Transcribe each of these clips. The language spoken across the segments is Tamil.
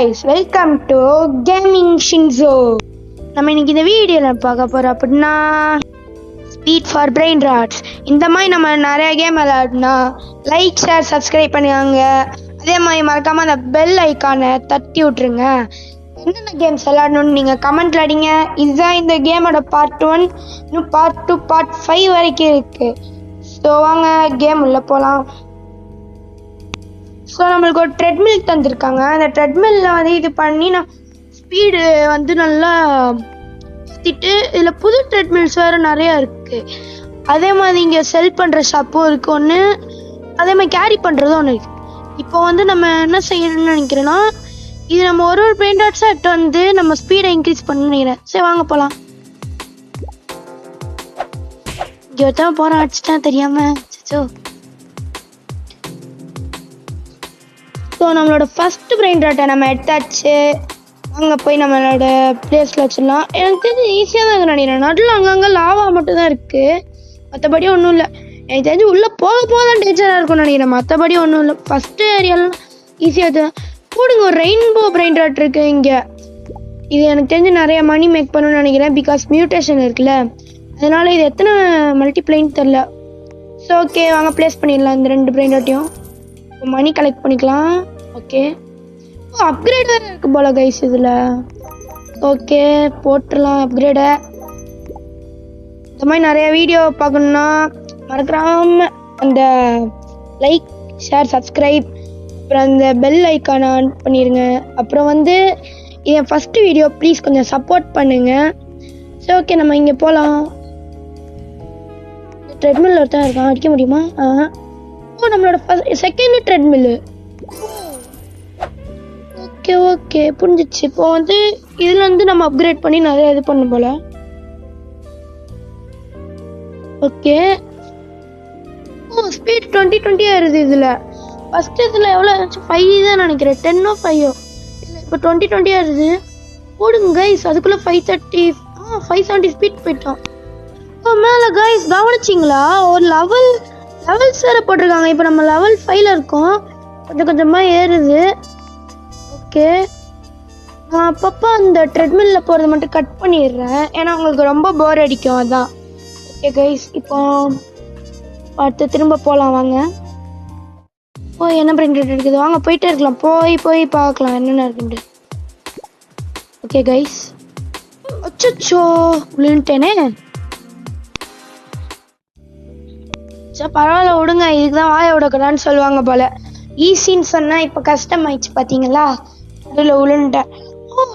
guys, welcome to Gaming Shinzo. நம்ம இன்னைக்கு இந்த வீடியோவில் பார்க்க போகிறோம் அப்படின்னா ஸ்பீட் ஃபார் பிரெயின் ராட்ஸ். இந்த மாதிரி நம்ம நிறைய கேம் விளையாடினா லைக் ஷேர் சப்ஸ்கிரைப் பண்ணுவாங்க. அதே மாதிரி மறக்காமல் அந்த பெல் ஐக்கானை தட்டி விட்ருங்க. என்னென்ன கேம்ஸ் விளையாடணும்னு நீங்கள் கமெண்ட்ல அடிங்க. இதுதான் இந்த கேமோட பார்ட் 1, இன்னும் பார்ட் 2, பார்ட் 5 வரைக்கும் இருக்குது. ஸோ வாங்க கேம் உள்ளே போகலாம். ஸோ நம்மளுக்கு ஒரு ட்ரெட்மில் தந்திருக்காங்க. அந்த ட்ரெட்மில்ல வந்து இது பண்ணி நான் ஸ்பீடு வந்து நல்லா சுற்றிட்டு, இதில் புது ட்ரெட்மில்ஸ் வேறு நிறையா இருக்குது. அதே மாதிரி இங்கே செல் பண்ணுற ஷாப்பும் இருக்குது ஒன்று, அதே மாதிரி கேரி பண்ணுறதும் ஒன்று இருக்குது. இப்போ வந்து நம்ம என்ன செய்யணும்னு நினைக்கிறேன்னா, இது நம்ம ஒரு பிரெயின் ராட்ஸாக எடுத்து வந்து நம்ம ஸ்பீடை இன்க்ரீஸ் பண்ணணும்னு நினைக்கிறேன். சரி வாங்க போகலாம். இங்கே ஒருத்தவன் போகிற அடிச்சிட்டேன் தெரியாமல். சோ ஸோ நம்மளோட ஃபஸ்ட்டு பிரெயின் ராட்டை நம்ம எடுத்தாச்சு. அங்கே போய் நம்மளோட பிளேஸில் வச்சிடலாம். எனக்கு தெரிஞ்சு ஈஸியாக தான் நினைக்கிறேன். நடுவில் அங்கங்கே லாவா மட்டும் தான் இருக்குது, மற்றபடி ஒன்றும் இல்லை. எனக்கு தெரிஞ்சு உள்ளே போக தான் டேஞ்சராக இருக்கும்னு நினைக்கிறேன். மற்றபடி ஒன்றும் இல்லை. ஃபஸ்ட்டு ஏரியாலாம் ஈஸியாக தான் போடுங்க. ஒரு ரெயின்போ பிரெயின் ராட் இருக்குது இங்கே. இது எனக்கு தெரிஞ்சு நிறைய மணி மேக் பண்ணணும்னு நினைக்கிறேன், பிகாஸ் மியூட்டேஷன் இருக்குல்ல. அதனால் இது எத்தனை மல்டிப்ளைன்னு தெரில. ஸோ ஓகே வாங்க ப்ளேஸ் பண்ணிடலாம் இந்த 2 பிரெயின் ராட்டையும். மணி கலெக்ட் பண்ணிக்கலாம். ஓகே, அப்கிரேட் வேறு இருக்கு போல கைஸ் இதில். ஓகே போட்டுடலாம் அப்கிரேடை. இந்த மாதிரி நிறைய வீடியோ பார்க்கணுன்னா மறக்காம அந்த லைக் ஷேர் சப்ஸ்கிரைப் அப்புறம் அந்த பெல் ஐக்கானை ஆன் பண்ணிடுங்க. அப்புறம் வந்து என் ஃபஸ்ட்டு வீடியோ ப்ளீஸ் கொஞ்சம் சப்போர்ட் பண்ணுங்க. சரி ஓகே நம்ம இங்கே போகலாம். ட்ரெட்மில் ஒருத்தன் இருக்கான், அடிக்க முடியுமா? நம்மளோட செகண்ட் ட்ரெட்மில்லு. ஓகே ஓகே புரிஞ்சிச்சு. இப்போ வந்து இதில் வந்து நம்ம அப்கிரேட் பண்ணி நிறைய இது பண்ணும் போல. ஓகே ஸ்பீட் 20 ஆயிருது இதில். ஃபஸ்ட்டு இதில் எவ்வளோ இருந்துச்சு? 5 தான் நினைக்கிறேன், 10ஓ 5ஓ இல்லை. இப்போ 20 ஆயிருது. போடுங்க கைஸ். அதுக்குள்ளே 570 ஸ்பீட் போயிட்டோம். மேலே கைஸ் கவனிச்சிங்களா? ஒரு லெவல்ஸ் வேறு போட்டிருக்காங்க. இப்போ நம்ம லெவல் 5ல் இருக்கோம். கொஞ்சம் கொஞ்சமாக ஏறுது. ஓகே நான் அப்பப்போ அந்த ட்ரெட்மில்ல போகிறத மட்டும் கட் பண்ணிடுறேன், ஏன்னா உங்களுக்கு ரொம்ப போர் அடிக்கும் அதான். ஓகே கைஸ் இப்போ பார்த்து திரும்ப போகலாம் வாங்க. என்ன பிரெயின் ராட் இருக்குது, வாங்க போயிட்டே இருக்கலாம். போய் பார்க்கலாம் என்னென்ன இருக்குன்ட்டு. Okay guys. அச்சோ விழுந்துட்டேனே. பரவாயில்ல விடுங்க, இதுக்கு தான் வாய விடக்கூடாதுன்னு சொல்லுவாங்க போல. ஈஸின்னு சொன்னால் இப்போ கஷ்டம் ஆயிடுச்சு பார்த்தீங்களா, அதில் விழுந்துட்டேன்.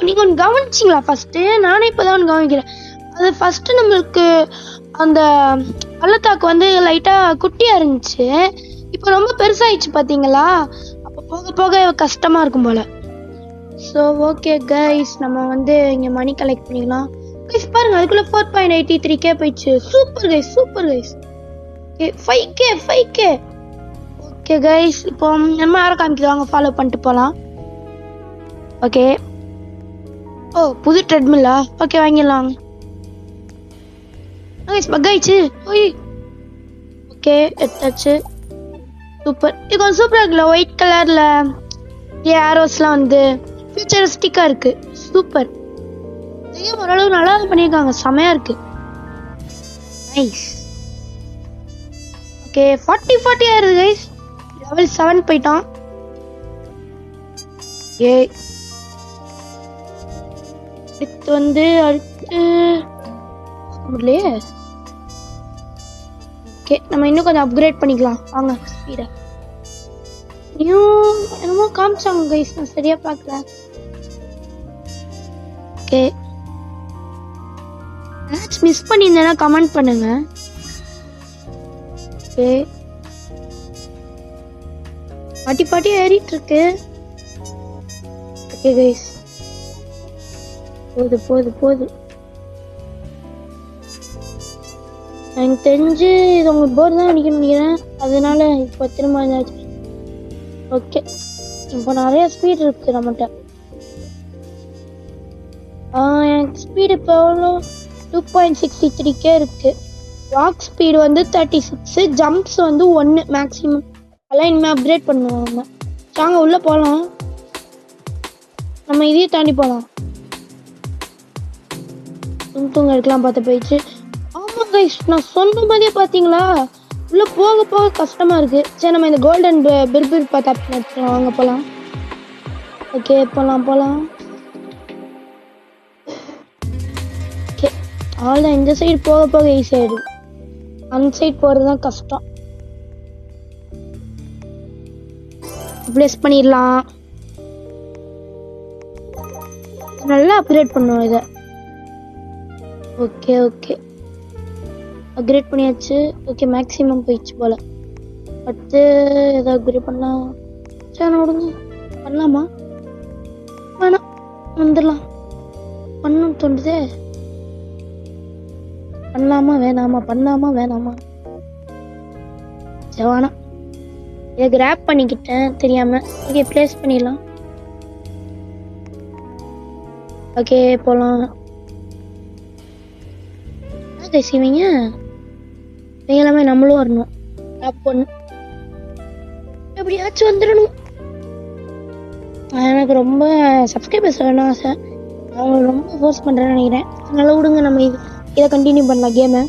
நீங்கள் ஒன்று கவனிச்சிங்களா? ஃபஸ்ட்டு நானே இப்போ தான் ஒன்று கவனிக்கிறேன். அது ஃபஸ்ட்டு நம்மளுக்கு அந்த பள்ளத்தாக்கு வந்து லைட்டாக குட்டியாக இருந்துச்சு, இப்போ ரொம்ப பெருசாகிடுச்சு பார்த்தீங்களா. அப்போ போக போக கஷ்டமாக இருக்கும் போல். ஸோ ஓகே கைஸ் நம்ம வந்து இங்கே மணி கலெக்ட் பண்ணிக்கலாம். கைஸ் பாருங்கள், அதுக்குள்ளே 4.83K போயிடுச்சு. Super guys, super guys. 5K. Okay guys இப்போ நம்ம யாரை காமிக்குது, வாங்க ஃபாலோ பண்ணிட்டு போகலாம். ஓகே புது ட்ரெட்மில்லா? ஓகே வாங்கிடலாம். பக் ஆயிடுச்சு. ஓகே எடுத்தாச்சு. சூப்பர். இது கொஞ்சம் சூப்பராக இருக்குல்ல, ஒயிட் கலரில் ஏரோஸ்லாம் வந்து ஃபியூச்சரிஸ்டிக்காக இருக்குது. சூப்பர். ஓரளவு நல்லா பண்ணியிருக்காங்க, செமையாக இருக்குது. நைஸ். ஓகே 40 ஆயிருது கைஸ். லெவல் 7 போயிட்டான். அடுத்து வந்து முடியலையே. ஓகே நம்ம இன்னும் கொஞ்சம் அப்கிரேட் பண்ணிக்கலாம் வாங்க ஸ்பீடை. நியூ என்னமோ காமிச்சாங்க கைஸ், நான் சரியா பார்க்கல. ஓகே மேட்ச் மிஸ் பண்ணியிருந்தேன்னா கமெண்ட் பண்ணுங்க. ஓகே 40 ஏறிட்டு இருக்கு. ஓகே கைஸ் போகுது. எனக்கு தெரிஞ்சு இது உங்களுக்கு போர் தான் அடிக்கணும்னு நினைக்கிறேன், அதனால இப்போ திரும்ப இருந்தாச்சு. ஓகே இப்போ நிறைய ஸ்பீட் இருக்கு நம்மகிட்ட. எனக்கு ஸ்பீடு இப்போ எவ்வளோ 2.63K இருக்கு. வாக் ஸ்பீடு வந்து 36, ஜம்ப்ஸ் வந்து 1 மேக்ஸிமம். அதெல்லாம் இனிமேல் அப்கிரேட் பண்ணுவோம் நம்ம. வாங்க உள்ளே போகலாம். நம்ம இதையும் தாண்டி போகலாம். தூங்க இருக்கலாம் பார்த்து போயிடுச்சு. ஆமாம் கைஸ், நான் சொன்ன மாதிரியே பார்த்தீங்களா, உள்ள போக போக கஷ்டமா இருக்கு. சரி, நம்ம இந்த கோல்டன் பிர்பிர் பார்த்து எடுத்துக்கலாம். வாங்க போகலாம். ஓகே, போகலாம். ஓகே, அவ்வளோதான். இந்த சைடு போக போக ஈஸியாகிடும். அந்த சைடு போகிறது தான் கஷ்டம். ப்ளேஸ் பண்ணிடலாம். நல்லா அப்கிரேட் பண்ணுவோம் இதை. ஓகே அப்கிரேட் பண்ணியாச்சு. ஓகே, மேக்ஸிமம் போயிடுச்சு போல. அடுத்து எதாவது அப்கிரேட் பண்ணலாம். சரி விடுங்க, பண்ணலாமா? வேணாம், வந்துடலாம். பண்ணணும்னு தோணுதே. பண்ணலாமா வேணாமா? சரி வேணாம். இதை கிராப் பண்ணிக்கிட்டேன் தெரியாம. ஓகே, ப்ளேஸ் பண்ணிடலாம். ஓகே, போகலாம். செய்வீங்க எல்லாமே நம்மளும் வரணும். எப்படியாச்சும் வந்துடணும். எனக்கு ரொம்ப சப்ஸ்கிரைபர்ஸ் வேணும் ஆசை. அவங்க ரொம்ப ஃபோர்ஸ் பண்ணுறேன்னு நினைக்கிறேன். அதனால விடுங்க, நம்ம இதை கண்டினியூ பண்ணலாம் கேமை.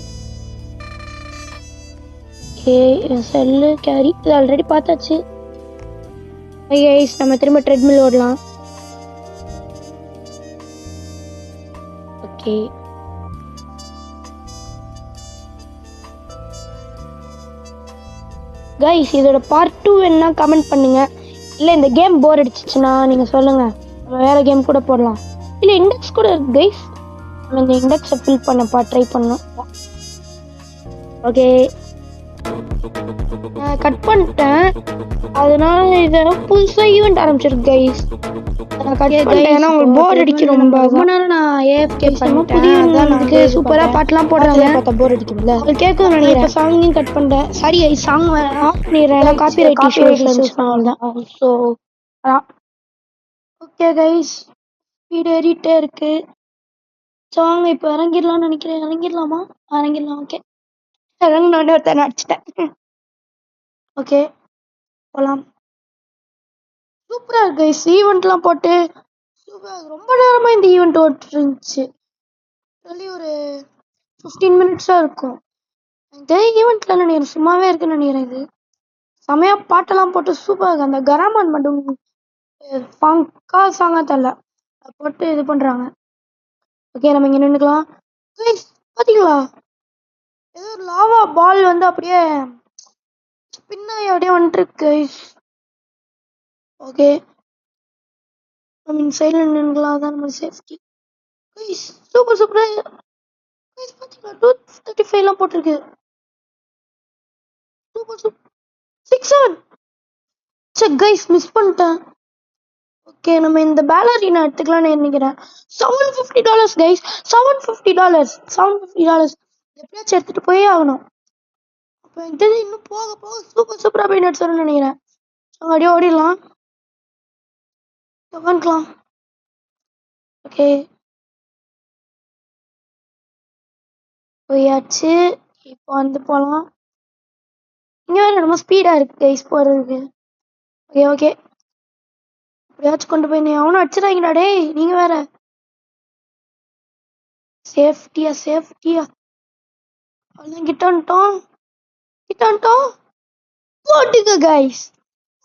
ஓகே, செல்லு கேரி இது ஆல்ரெடி பார்த்தாச்சு. நம்ம திரும்ப ட்ரெட்மில் ஓடலாம். ஓகே, கைஸ் இதோட பார்ட் 2 வேணும்னா கமெண்ட் பண்ணுங்க. இல்லை இந்த கேம் போர் அடிச்சிச்சுன்னா நீங்கள் சொல்லுங்கள், நம்ம வேறு கேம் கூட போடலாம். இல்லை இண்டெக்ஸ் கூட இருக்கு கைஸ். நம்ம இந்த இண்டெக்ஸை ஃபில் பண்ணப்பா ட்ரை பண்ணோம். ஓகே, கட் பண்ணிட்டேன். அதனால இதை புதுசாக ஈவெண்ட் ஆரம்பிச்சிருக்கு கைஸ். ஏன்னா உங்களுக்கு போர் அடிக்க ரொம்ப நேரம் நான் ஏஎஃப்கே புதிய சூப்பரா பாட்டுலாம் போடுறாங்க. பார்த்தா போர் அடிக்கும்ல, அது கேட்கும் நினைக்கிறேன். சாங்கையும் கட் பண்ணிட்டேன். சரி சாங் ஆஃப் பண்ணிடுறேன். காப்பிரைட் இஷ்யூஸ் அவ்வளோதான். ஸோ அதான். ஓகே கைஸ், ஸ்பீட் ஏறிட்டே இருக்கு. சாங் இப்போ இறங்கிடலாம்னு நினைக்கிறேன். இறங்கிடலாம். ஓகே, இறங்கினோடனே ஒருத்தனை அடிச்சிட்டேன். ஓகே, போகலாம். சூப்பராக இருக்கு கைஸ். ஈவெண்ட்லாம் போட்டு ரொம்ப நேரமாக இந்த ஈவெண்ட் ஓட்டு இருந்துச்சு. ஒரு 15 மினிட்ஸாக இருக்கும். இதே ஈவெண்ட்டில் நினைக்கிறேன், சும்மாவே இருக்குன்னு நினைக்கிறேன். இது செமையாக பாட்டெல்லாம் போட்டு சூப்பராக இருக்கு. அந்த கராமான் மட்டும் ஃபங்கா சாங்காக தெரியல, போட்டு இது பண்ணுறாங்க. ஓகே, நம்ம இங்கே நின்றுக்கலாம். கைஸ் பார்த்தீங்களா, ஏதோ ஒரு லாவா பால் வந்து அப்படியே ஸ்பின்னாகி அப்படியே வந்துட்டுருக்கு கைஸ். ஓகே, நம்ம இந்த சைடில் நின்றுக்கலாம். அதான் நம்ம சேஃப்டி. கைஸ் சூப்பராக கைஸ் பார்த்தீங்களா, 235 போட்டிருக்கு. சூப்பர் 6-7. சரி கைஸ், மிஸ் பண்ணிட்டேன். ஓகே, நம்ம இந்த பேலரினா எடுத்துக்கலாம்னு நினைக்கிறேன். $750 கைஸ். $750 எப்படியாச்சும் எடுத்துட்டு போயே ஆகணும். அப்போ எனக்கு தெரிஞ்சு இன்னும் போக போக சூப்பராக போய் நடிச்சிடணும்னு நினைக்கிறேன். அங்கே அப்படியே ஓடிடலாம், உட்காந்துக்கலாம். ஓகே, போயாச்சு. இப்போ வந்து போகலாம். இங்கே வேறு ரொம்ப ஸ்பீடாக இருக்குது கைஸ் போகிறதுக்கு. ஓகே, எப்படியாச்சும் கொண்டு போய் நீ அவனும் அடிச்சிடாங்கடா டேய். நீங்கள் வேற சேஃப்டியா அவ்வளோதான். கிட்ட வந்துட்டோம். போட்டுக்க கைஸ்,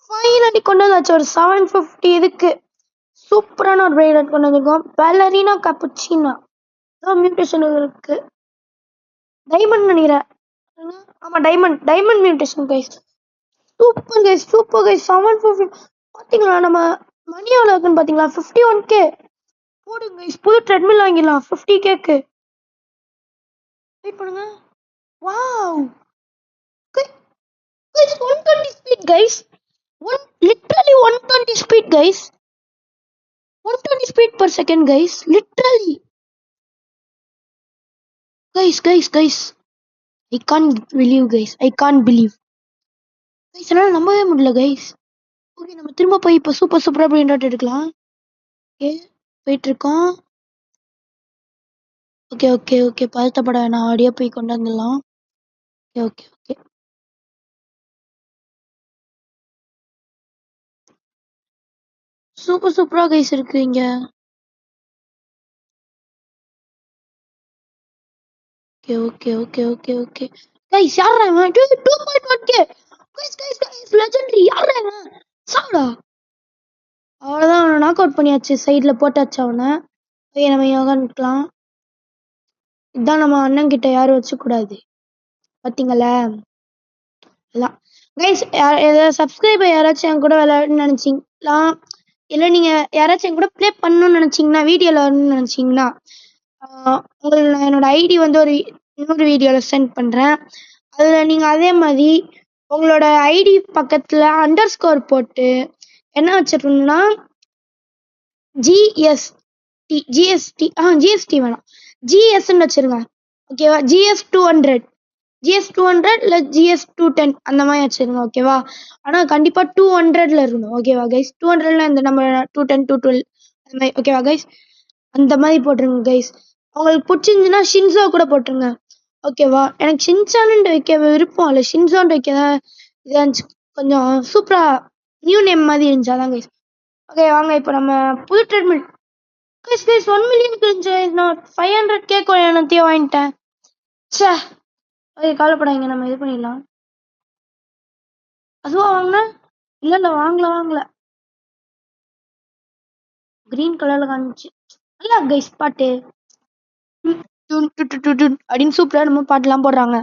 ஃபைனலி கொண்டு வந்தாச்சு ஒரு 750. இதுக்கு சூப்பரான ஒரு பிரைட் கொண்டு வந்திருக்கோம். பேலரினா கப்புச்சினா மியூட்டேஷன் இருக்கு. டைமண்ட் நினைக்கிறேன். ஆமாம், diamond mutation guys. Super guys 750. பார்த்தீங்களா, நம்ம மணி எவ்வளோ இருக்குன்னு பார்த்தீங்களா, 51K. போடுங்க கைஸ், புது ட்ரெட்மில் வாங்கிடலாம் 50Kக்கு. வெயிட் பண்ணுங்க. Wow guys, 120 speed guys. Literally 120 speed guys. 120 speed per second guys. Literally. Guys. I can't believe guys. Guys, என்னால் நம்பவே முடியல guys. ஓகே, நம்ம திரும்ப போய் இப்போ சூப்பராக பிரிண்ட் அவுட் எடுக்கலாம். ஓகே, போயிட்டு இருக்கோம். ஓகே, பதட்டப்பட வேணாம், ஆடியோ போய் கொண்டு வந்துடலாம். ஓகே. சூப்பர் சூப்பரா கைஸ் இருக்கு இங்க. Okay okay okay okay okay guys யாரா இவன் 2.1k guys guys guys legendary யாரா இவன் சாவுடா. அவ்வளவுதான் அவனை நாக் அவுட் பண்ணியாச்சு. சைடுல போட்டாச்சு அவனை. ஓகே நம்ம யோகான்க்கலாம். இதான் நம்ம அண்ணன் கிட்ட யாரும் வச்சு கூடாது பாத்தீங்களா. அதான் கைஸ் ஏதாவது சப்ஸ்கிரைபர் யாராச்சும் என் கூட விளையாடணும்னு நினைச்சீங்களா, இல்லை நீங்க யாராச்சும் என் கூட ப்ளே பண்ணணும்னு நினைச்சீங்கன்னா, வீடியோல வரணும்னு நினைச்சீங்கன்னா, உங்களுக்கு நான் என்னோட ஐடி வந்து இன்னொரு வீடியோல சென்ட் பண்றேன். அதுல நீங்க அதே மாதிரி உங்களோட ஐடி பக்கத்துல அண்டர்ஸ்கோர் போட்டு என்ன வச்சிருக்கணும்னா ஜிஎஸ்டி வேணாம், ஜிஎஸ்ன்னு வச்சிருங்க. ஓகேவா, GS200 இல்லை GS210 அந்த மாதிரி வச்சிருங்க. ஓகேவா, ஆனால் கண்டிப்பாக 200ல இருக்கணும். ஓகேவா கைஸ், 200ல இந்த நம்ம 210 212 அந்த மாதிரி. ஓகேவா கைஸ், அந்த மாதிரி போட்டுருங்க கைஸ். உங்களுக்கு பிடிச்சிருந்துச்சுன்னா ஷின்சோ கூட போட்டுருங்க. ஓகேவா, எனக்கு ஷின்சான்னு வைக்க விருப்பம் இல்லை, ஷின்சோன்னு வைக்க தான் இது கொஞ்சம் சூப்பரா நியூ நேம் மாதிரி இருந்துச்சு, அதான் கைஸ். ஓகே வாங்க இப்போ நம்ம புது ட்ரெட்மில் கைஸ் கைஸ் 1 மில்லியன் இருந்துச்சு. நான் 500k என்னத்தையும் வாங்கிட்டேன். சே ஓகே கவலைப்படாதீங்க, நம்ம இது பண்ணிடலாம். அதுவா வாங்கின? இல்லை வாங்கல கிரீன் கலர்ல காமிச்சு. நல்லா கைஸ் பாட்டு அப்படின்னு சூப்பரா நம்ம பாட்டுலாம் போடுறாங்க.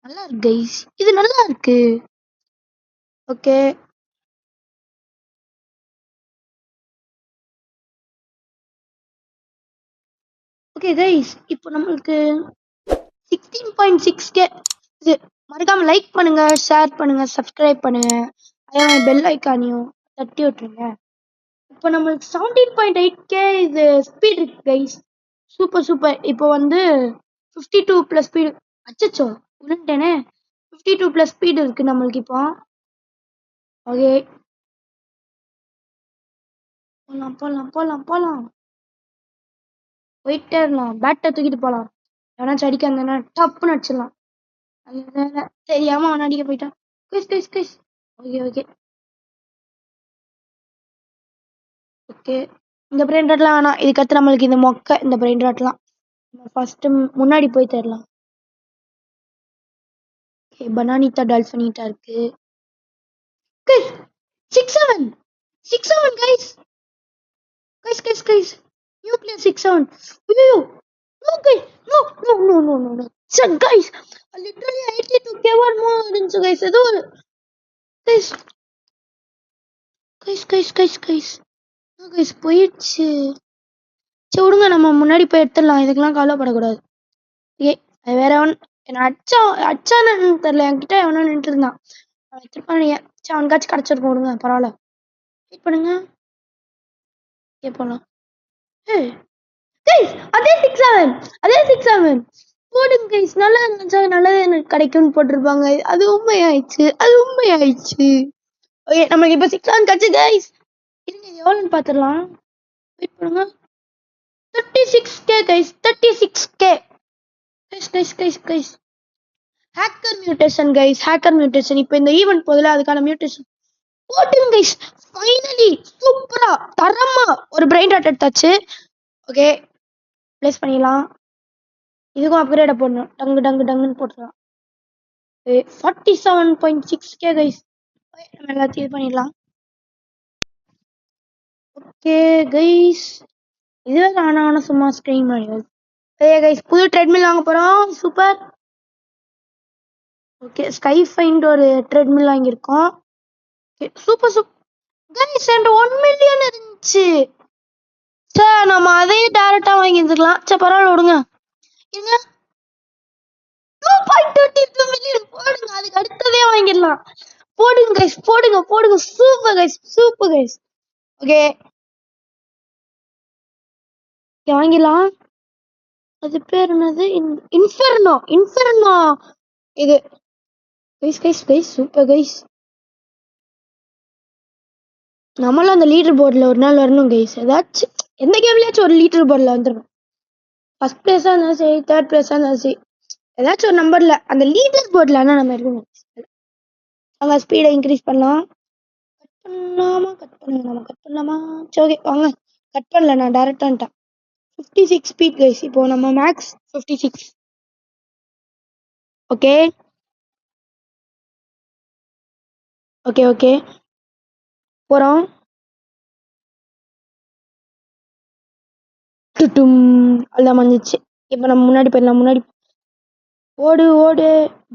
நல்லா இருக்கு கைஸ், இது நல்லா இருக்கு. ஓகே ஓகே கைஸ், இப்போ நம்மளுக்கு 16.6k. இது மறக்காம லைக் பண்ணுங்க, ஷேர் பண்ணுங்க, சப்ஸ்கிரைப் பண்ணுங்க, அதே மாதிரி பெல் ஐக்கானையும் தட்டி விட்டுருங்க. இப்போ நம்மளுக்கு 17.8k இது ஸ்பீட் இருக்கு கைஸ். Super super. இப்போ வந்து 52+ ஸ்பீடு. அச்சச்சோ உருண்டேனே. 52+ ஸ்பீடு இருக்கு நம்மளுக்கு இப்போ. ஓகே போலாம் போலாம் போலாம் போலாம் போயிட்டே இருக்கலாம். பேட்டை தூக்கிட்டு போகலாம். எவனாச்சும் அடிக்க அந்த டப்புன்னு அடிச்சிடலாம். அது தெரியாம அவன் அடிக்க போயிட்டான். Guys guys guys okay okay okay. இந்த பிரெயின் ராட்லாம் வேணாம். இதுக்கடுத்து நம்மளுக்கு இந்த மொக்க இந்த பிரெயின் ராட்லாம் ஃபர்ஸ்ட் முன்னாடி போய் தரலாம். ஓகே பனானிட்டா டால்ஃபனிட்டா இருக்கு. Guys 6-7 6-7 guys guys guys guys new player 6-7. ஐயோ no guys no no no no no no சட் கைஸ் லிட்டரலி 82k more இருந்துச்சு கைஸ். ஏதோ guys guys guys guys guys guys போயிடுச்சு. சரி விடுங்க, நம்ம முன்னாடி போய் எடுத்துடலாம். இதுக்கெல்லாம் கவலைப்படக்கூடாது. ஏ வேற அவன் என்ன அச்சானு தெரியல, என்கிட்ட எவனோ நின்று இருந்தான். அவன் எடுத்துருப்பானுங்க. சரி அவனுக்காச்சும் கிடச்சிருக்கும், விடுங்க பரவாயில்ல. வெயிட் பண்ணுங்க. ஓகே போகலாம். கைஸ் அதே 6-7 போடுங்க கைஸ். நல்லா நினைச்சா நல்லது எனக்கு கிடைக்கும்னு போட்டிருப்பாங்க. அது உண்மையாயிடுச்சு. ஓகே நம்மளுக்கு இப்போ 6-7 கிடச்சி கைஸ். இருங்க எவ்வளோன்னு பார்த்துடலாம். வெயிட் பண்ணுங்க. 36k guys 36k guys guys guys guys hacker mutation guys, hacker mutation. இப்போ இந்த ஈவென்ட் போதில் அதுக்கான மியூட்டேஷன் போட்டுங்க கைஸ். ஃபைனலி சூப்பரா தரமா ஒரு பிரெயின் ராட் எடுத்தாச்சு. ஓகே ப்ளேஸ் பண்ணிடலாம். இதுக்கும் அப்கிரேட போடணும். டங்கு டங்கு டங்குன்னு போட்டுடலாம். 47.6k guys. நம்ம எல்லாத்தையும் இது பண்ணிடலாம். ஓகே கைஸ் இதுவே ஆனா சும்மா ஸ்க்ரீன் பண்ணிடுது. ஓகே கைஸ் புது ட்ரெட்மில் வாங்க போகிறோம். சூப்பர். ஓகே ஸ்கை ஃபைண்ட் ஒரு ட்ரெட்மில் வாங்கியிருக்கோம். Okay super super guys. என்கிட்ட 1 மில்லியன் இருந்துச்சு. சார் நம்ம அதையும் டேரெக்டாக வாங்கியிருந்துக்கலாம். சரி பரவாயில்ல விடுங்க. இருங்க 2.22 மில்லியன் போடுங்க. அதுக்கு அடுத்ததே வாங்கிடலாம். போடுங்க கைஸ் போடுங்க போடுங்க. Super guys super guys. Okay வாங்கிடலாம். அது பேர் என்னது? இன்ஃபெர்னோ இது guys guys guys super guys. நம்மளும் அந்த லீடர் போர்டில் ஒரு நாள் வரணும் கைஸ். ஏதாச்சும் எந்த கேம்லயாச்சும் ஒரு லீடர் போர்டில் வந்துடணும். ஃபர்ஸ்ட் பிளேஸாக இருந்தாலும் சரி, தேர்ட் பிளேஸாக இருந்தாலும் சரி, ஏதாச்சும் ஒரு நம்பரில் அந்த லீடர் போர்டில் ஆனால் நம்ம இருக்கணும். அங்கே ஸ்பீடை இன்க்ரீஸ் பண்ணலாம். பண்ணலாமா? கட் பண்ணலாமா? கட் பண்ணலாமா? சரி ஓகே வாங்க. கட் பண்ணல நான் டைரக்டா வந்துட்டேன். 56 ஸ்பீட் கைஸ். இப்போ நம்ம மேக்ஸ் 56. ஓகே ஓகே ஓகே போறோம். டுட்டும் எல்லாம் வந்துச்சு. இப்போ நம்ம முன்னாடி போயிடலாம். முன்னாடி ஓடு ஓடு.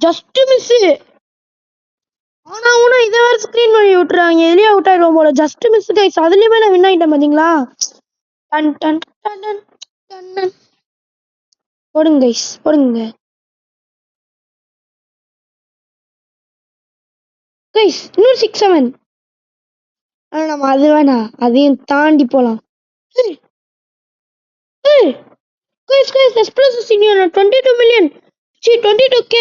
Just miss. ஆனா உன இதை வேற ஸ்கிரீன் பண்ணி விட்டுறாங்க. எதுலயே அவுட் ஆயிடுவோம் போல. Just miss guys. அதுலயுமே நான் வின் ஆயிட்டேன் பாத்தீங்களா? Done done done done done done. போடுங்க கைஸ் போடுங்க கைஸ். இன்னும் 6-7. ஆனா நம்ம அது வேணாம், அதையும் தாண்டி போலாம். Guys guys express senior 22 million. 22K.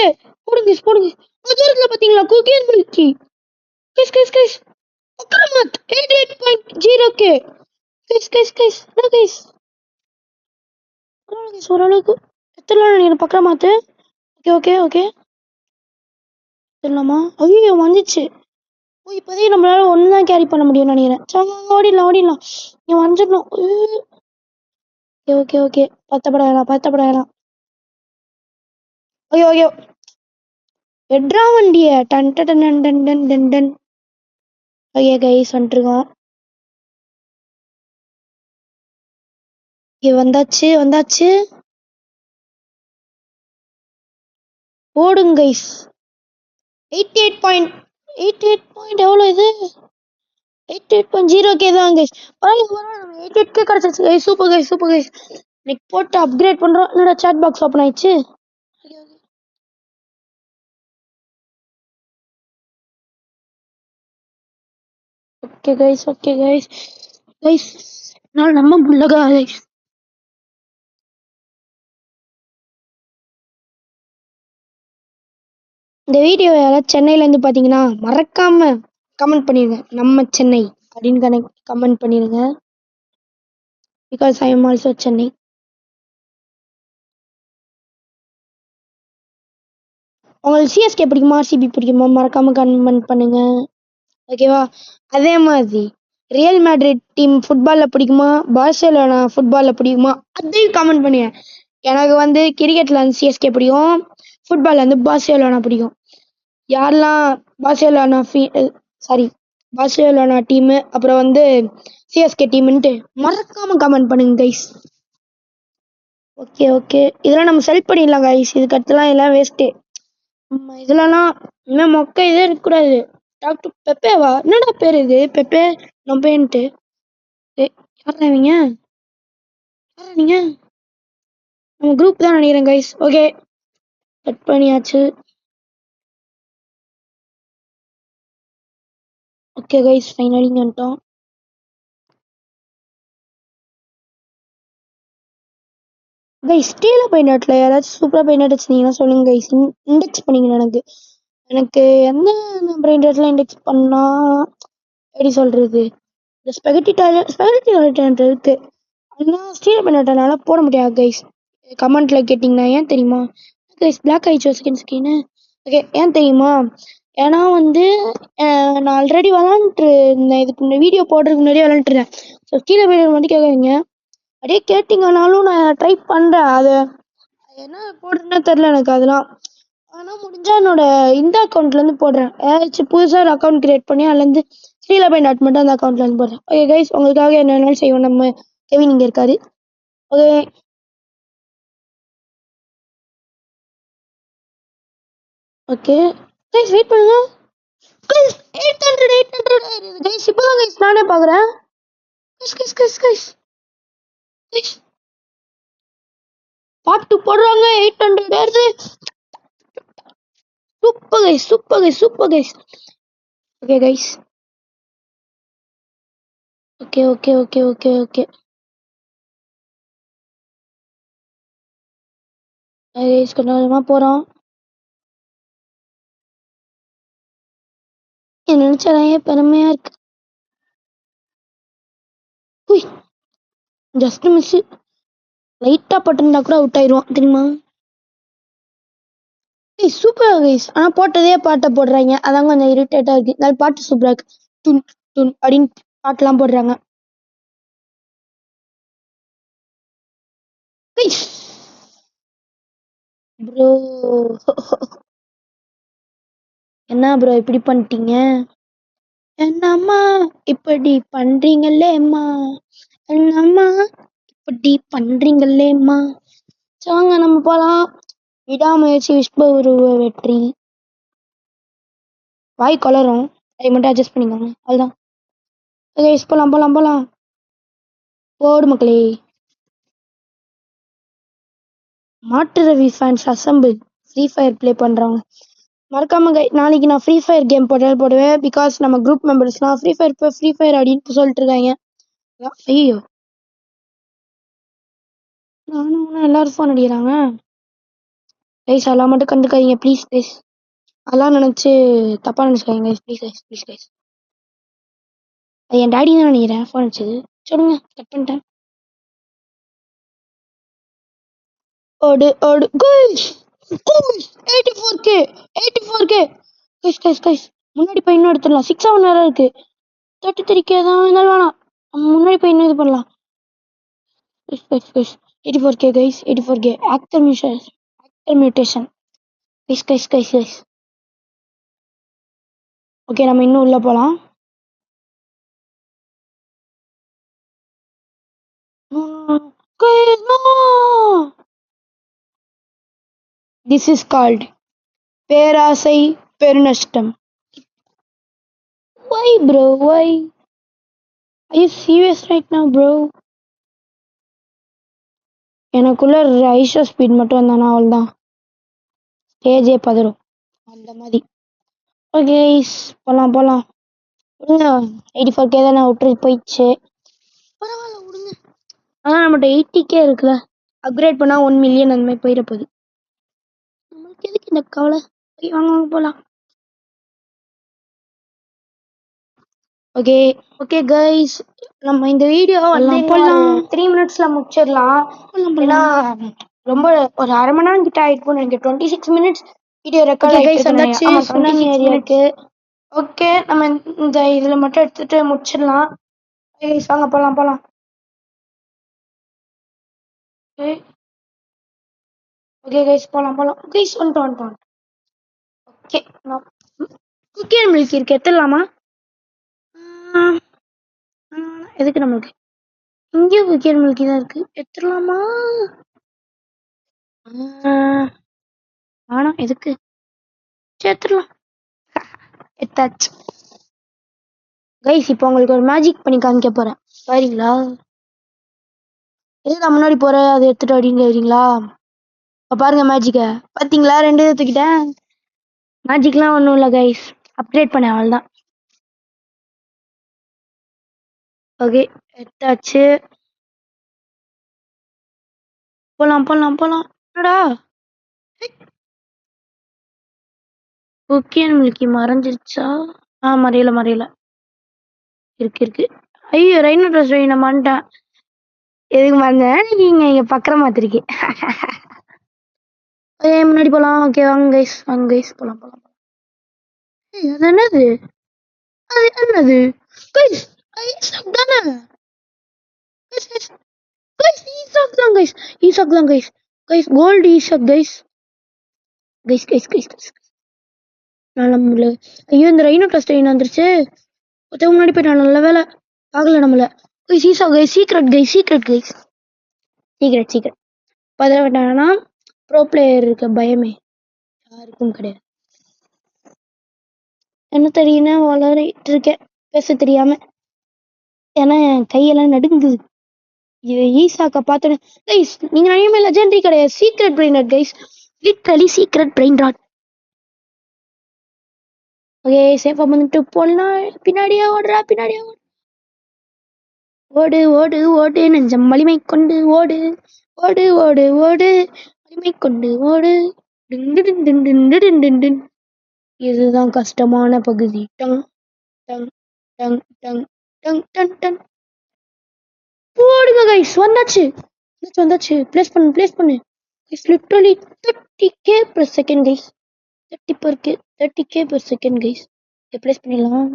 போடுங்க கைஸ் போடுங்க. தூரத்துல பாத்தீங்களா குக்கியன் மில்கி. கைஸ் கைஸ் கைஸ் அக்ரமத் 88.0K. கைஸ் கைஸ் கைஸ் என்ன கைஸ்? ஓரளவுக்கு எத்தனை நினைக்கிறேன் பக்கமாத்து. ஓகே ஓகே ஓகே சொல்லலாமா? ஐயோ வந்துச்சு. ஓ இப்போதைக்கு நம்மளால ஒன்று தான் கேரி பண்ண முடியும்னு நினைக்கிறேன். சரி ஓடிடலாம் ஓடிடலாம். நீ வந்துடணும். ஓகே ஓகே ஓகே பத்தப்பட வேணாம் பத்தப்பட வேணாம். ஐயோ ஐயோ எட்ரா வண்டிய. Ton done done done done done ton. Okay guys வந்துருக்கோம். இங்கே வந்தாச்சு வந்தாச்சு. ஓடுங்க கைஸ். 88 எவ்வளோ இது? 88.0K தான் கைஸ். பரவாயில்ல நம்ம 88K கிடச்சிருச்சு guys. Super guys super guys. இன்னைக்கு போட்டு அப்கிரேட் பண்ணுறோம். என்னோட சாட் பாக்ஸ் ஓப்பன் ஆயிடுச்சு. Okay guys okay guys guys நான் நம்ம முடியல கைஸ். இந்த வீடியோ யாராவது சென்னையிலேருந்து பார்த்தீங்கன்னா மறக்காம கமெண்ட் பண்ணிடுங்க. நம்ம சென்னை அப்படின்னு கமெண்ட் பண்ணிடுங்க. Because I am also Chennai. உங்களுக்கு சிஎஸ்கே பிடிக்குமா ஆர்சிபி பிடிக்குமா மறக்காம கமெண்ட் பண்ணுங்க. ஓகேவா? அதே மாதிரி ரியல் மேட்ரிட் டீம் ஃபுட்பாலில் பிடிக்குமா பார்சலோனா ஃபுட்பாலில் பிடிக்குமா அதையும் கமெண்ட் பண்ணுங்க. எனக்கு வந்து கிரிக்கெட்டில் வந்து சிஎஸ்கே பிடிக்கும். ஃபுட்பாலில் வந்து பார்சலோனா பிடிக்கும். யாரெல்லாம் பார்சலோனா பார்சலோனா டீமு அப்புறம் வந்து சிஎஸ்கே டீமுன்ட்டு மறக்காம கமெண்ட் பண்ணுங்க கைஸ். ஓகே ஓகே இதெல்லாம் நம்ம செலக்ட் பண்ணிடலாம் கைஸ். இதுக்கு அடுத்தலாம் எல்லாம் வேஸ்ட்டு. இதுலலாம் இன்னும் மொக்க இதே இருக்கக்கூடாது. டாக்டர் பெப்பேவா? என்னடா பேர் இது? பெப்பே நொம்பேன்ட்டு. யாரா இவங்க? யாரா நீங்க? நம்ம குரூப் தான் நினைக்கிறேன் கைஸ். ஓகே கட் பண்ணியாச்சு. ஓகே கைஸ் ஃபைனலி வந்துட்டோம். கைஸ் ஸ்டீல பெயிண்ட் யாராச்சும் சூப்பராக பெயிண்ட் வச்சிருந்தீங்கன்னா சொல்லுங்க கைஸ். இண்டெக்ஸ் பண்ணிக்கணும் எனக்கு. எனக்கு எந்த பெயிண்ட் இண்டெக்ஸ் பண்ணால் எப்படி சொல்கிறது? இந்த ஸ்பெகட்டி டாய்லெட் இருக்கு. ஆனால் ஸ்டீல் பெயிண்ட்னால போட முடியாது கைஸ். கமெண்ட்டில் கேட்டிங்கன்னா ஏன் தெரியுமா கைஸ்? பிளாக் ஆயிடுச்சு ஸ்கின்னு. ஓகே ஏன் தெரியுமா? ஏன்னா வந்து நான் ஆல்ரெடி விளாண்டுட்டு இருந்தேன். இதுக்கு முன்னாடி வீடியோ போடுறதுக்கு முன்னாடியே விளாண்டுருந்தேன். ஸோ ஸ்டீல் பெயிண்ட் வந்து கேட்குறீங்க. அப்படியே கேட்டிங்கனாலும் நான் ட்ரை பண்ணுறேன். அது என்ன போடுறதுன்னு தெரில எனக்கு அதெல்லாம். ஆனால் முடிஞ்சால் என்னோட இந்த அக்கௌண்ட்லேருந்து போடுறேன். ஏதாச்சும் புதுசாக ஒரு அக்கௌண்ட் கிரியேட் பண்ணி அதுலேருந்து ஸ்ரீலபை டாட் மட்டும் அந்த அக்கௌண்ட்லேருந்து போடுறேன். ஓகே கைஸ் உங்களுக்காக என்ன வேணாலும் செய்வோம். நம்ம கெவின் இங்கே இருக்காரு. ஓகே ஓகே கைஸ் வெயிட் பண்ணுங்க கைஸ். 800 கைஸ் இப்போதான் கைஸ் நானே பார்க்குறேன். Guys guys guys guys guys பாட்டு போடுறாங்க. 800 ஏறுது. Super guys super guys super guys. Okay guys okay okay okay okay okay guys கொஞ்சம் கொஞ்சமாக போகிறோம். நினைச்சாலே பெருமையா இருக்கு. Just miss. லைட்டா பட்டிருந்தா கூட அவுட் ஆயிடுவான் தெரியுமா? சூப்பரா கைஸ். ஆனா போட்டதே பாட்டை போடுறாங்க. அதான் கொஞ்சம் இரிட்டேட்டா இருக்கு. பாட்டு சூப்பரா இருக்கு. டுன் அப்படின்னு பாட்டுலாம் போடுறாங்க. ப்ரோ என்ன ப்ரோ இப்படி பண்ணிட்டீங்க? என்னம்மா இப்படி பண்றீங்களேம்மா, என்னம்மா இப்படி பண்றீங்களேம்மா. வாங்க நம்ம போலாம். விடாமுயற்சி விஸ்வ உருவ வெற்றி. வாய் கொளரும், அதை மட்டும் அட்ஜஸ்ட் பண்ணிக்கோங்க. அதுதான். போலாம் போலாம் போலாம். போடு மக்களே. மாட்டு Ravi fans assemble. Free fire play பண்றாங்க. மறக்காம நாளைக்கு நான் ஃப்ரீ ஃபயர் கேம் போடுவேன். பிகாஸ் நம்ம குரூப் மெம்பர்ஸ்லாம் ஃப்ரீ ஃபயர் அப்படின்னு சொல்லிட்டு இருக்காங்க. ஐயோ, நானும் எல்லாரும் ஃபோன் அடிக்கிறாங்க. கைஸ் அதெல்லாம் மட்டும் கண்டுக்காதீங்க ப்ளீஸ் கைஸ். அதெல்லாம் நினைச்சு தப்பா நினைச்சுக்காதீங்க guys, please guys, please guys. அது என் டாடி தான் நினைக்கிறேன் ஃபோன் அடிச்சது. சொல்லுங்க, கட் பண்ணிட்டேன். ஓடு ஓடு guys, guys 84k 84k guys guys guys. முன்னாடி போய் இன்னும் எடுத்துடலாம். 6 வேற இருக்கு. 33k தான் இருந்தாலும் வேணாம். முன்னாடி போய் இன்னும் இது பண்ணலாம். Guys guys guys 84k guys, 84k actor mutation guys guys guys guys. Okay, நம்ம இன்னும் உள்ள போலாம். This is called பேராசை பெருநஷ்டம். Why bro? Why? Are you serious right now bro? எனக்குள்ள ரைஷோ ஸ்பீட் மட்டும் வந்தானா அவள்தான் ஸ்டேஜே பதறும் அந்த மாதிரி. ஓகே போலாம் போலாம். விடுங்க, 84k தான் விட்டு போயிடுச்சு. பரவாயில்ல விடுங்க. அதான் நம்மகிட்ட 80k இருக்குல்ல, அப்கிரேட் பண்ணா 1 மில்லியன் அந்த மாதிரி போயிட போகுது. நம்மளுக்கு எதுக்கு இந்த கவலை? வாங்க வாங்க போலாம். ஓகே ஓகே கைஸ், நம்ம இந்த வீடியோ வந்து 3 மினிட்ஸ்ல முடிச்சிடலாம். ஏன்னா ரொம்ப ஒரு அரை மணி நேரம் கிட்ட ஆயிடுக்கும். எனக்கு 26 மினிட்ஸ் வீடியோ ரெக்கார்ட் ஆயிருக்கு. ஓகே, நம்ம இந்த இதுல மட்டும் எடுத்துட்டு முடிச்சிடலாம். வாங்க போலாம் போலாம். ஓகே கைஸ் போலாம் போலாம். கைஸ் வந்துட்டோம். ஓகே, குக்கி அண்ட் மில்க் இருக்கு, எடுத்துடலாமா? எதுக்கு நம்மளுக்கு இங்கேயும் குக்கி அண்ட் மில்கி தான் இருக்கு, எடுத்துடலாமா? ஆனா எதுக்கு, சேர்த்துடலாம். எடுத்தாச்சு கைஸ். இப்போ உங்களுக்கு ஒரு மேஜிக் பண்ணி காமிக்க போறேன், சரிங்களா? எதுக்கு நான் முன்னாடி போறேன், அதை எடுத்துட்டு வரீங்களா? பாருங்க மேஜிக்க, பாத்தீங்களா? 2 எடுத்துக்கிட்டேன். மேஜிக்லாம் ஒன்றும் இல்லை கைஸ், அப்கிரேட் பண்ணேன் அவ்வளோதான். ஓகே எடுத்தாச்சு. போலாம் போலாம் போலாம். என்னடா குக்கி அண்ட் மில்கி மறைஞ்சிருச்சா? மறையல இருக்கு. ஐயோ, ரைனோ ட்ரெஸ் நான் மாட்டேன். எதுக்கு மறந்தேன்? நீங்க இங்க பக்கற மாத்திருக்கேன். முன்னாடி போலாம். ஓகே வாங்க கைஸ் போலாம். அது என்னது? கைஸ் ஈசாக் தானே? கைஸ் ஈசாக் தான் கைஸ் கோல்டு ஈசாக் கைஸ். நம்மள ஐயோ, இந்த ரைனோ ட்ரெஸ் வந்துருச்சு. முன்னாடி போயிட்டான், நல்ல வேலை பார்க்கல நம்மள. Guys Isaac guys, secret guys. பதவிட்டானா ப்ரோ பிளேயர் இருக்க பயமே யாருக்கும் கிடையாது. என்ன தெரியும்னா வளரிட்டு இருக்கேன் பேச தெரியாம, ஏன்னா என் கையெல்லாம் நடுங்குது. இது ஈசாக்க பார்த்தோன்னே கைஸ், நீங்க நினைமே லெஜெண்டரி கிடையாது, secret brain rot guys, literally secret brain rot. Okay சேஃபா வந்துட்டு போடலாம். பின்னாடியே ஓடு நெஞ்சம் வலிமை கொண்டு ஓடு வலிமை கொண்டு ஓடு. இதுதான் கஷ்டமான பகுதி. Tongue tongue tongue tongue tongue ton done. போடுங்க கைஸ், வந்தாச்சு. ப்ளேஸ் பண்ணு guys. Literally 30k per second guys. 30k per second guys. Place பண்ணிடலாம்.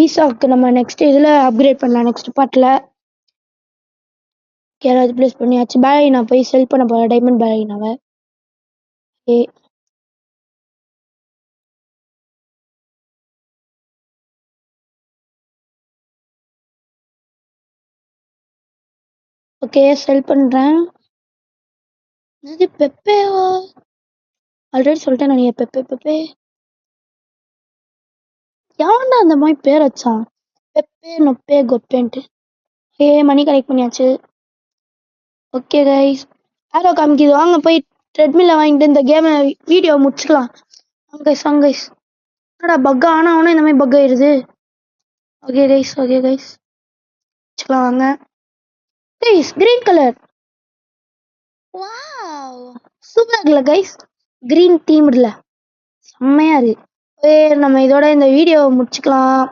ஈசாக்கு நம்ம நெக்ஸ்ட் இதில் அப்கிரேட் பண்ணலாம் நெக்ஸ்ட் பார்ட்டில். யாராவது ப்ளேஸ் பண்ணியாச்சு. பேலரினா போய் செல் பண்ண போகிறேன் டைமண்ட் பேலரினாவை. ஓகே ஓகே செல் பண்ணுறேன். இது பெப்பேவா? ஆல்ரெடி சொல்லிட்டேன் நான் பெப்பே பெப்பே. எவன்டா அந்த மாதிரி பேர் வச்சான்? பெப்பே நொப்பே கொப்பேன்ட்டு. மணி கலெக்ட் பண்ணியாச்சு. ஓகே கைஸ், ஆரோ காமிக்குது, வாங்க போய் ட்ரெட்மில்ல வாங்கிட்டு இந்த கேமை வீடியோ முடிச்சுக்கலாம். வாங்க கைஸ். என்னடா பக் ஆனால் இந்த மாதிரி பக் ஆயிடுது. ஓகே கைஸ் முடிச்சுக்கலாம் வாங்க. கைஸ் கிரீன் கலர், வாவ் சூப்பராக இருக்குல்ல கைஸ். கிரீன் டீம் இல்லை, செம்மையாக இருக்கு. நம்ம இதோட இந்த வீடியோவை முடிச்சுக்கலாம்.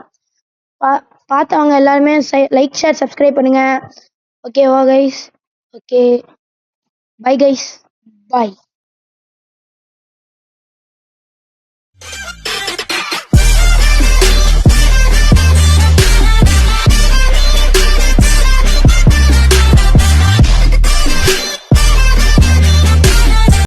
பார்த்தவங்க எல்லாருமே லைக் ஷேர் சப்ஸ்கிரைப் பண்ணுங்க. ஓகேவா கைஸ்? ஓகே பை கைஸ், பாய்.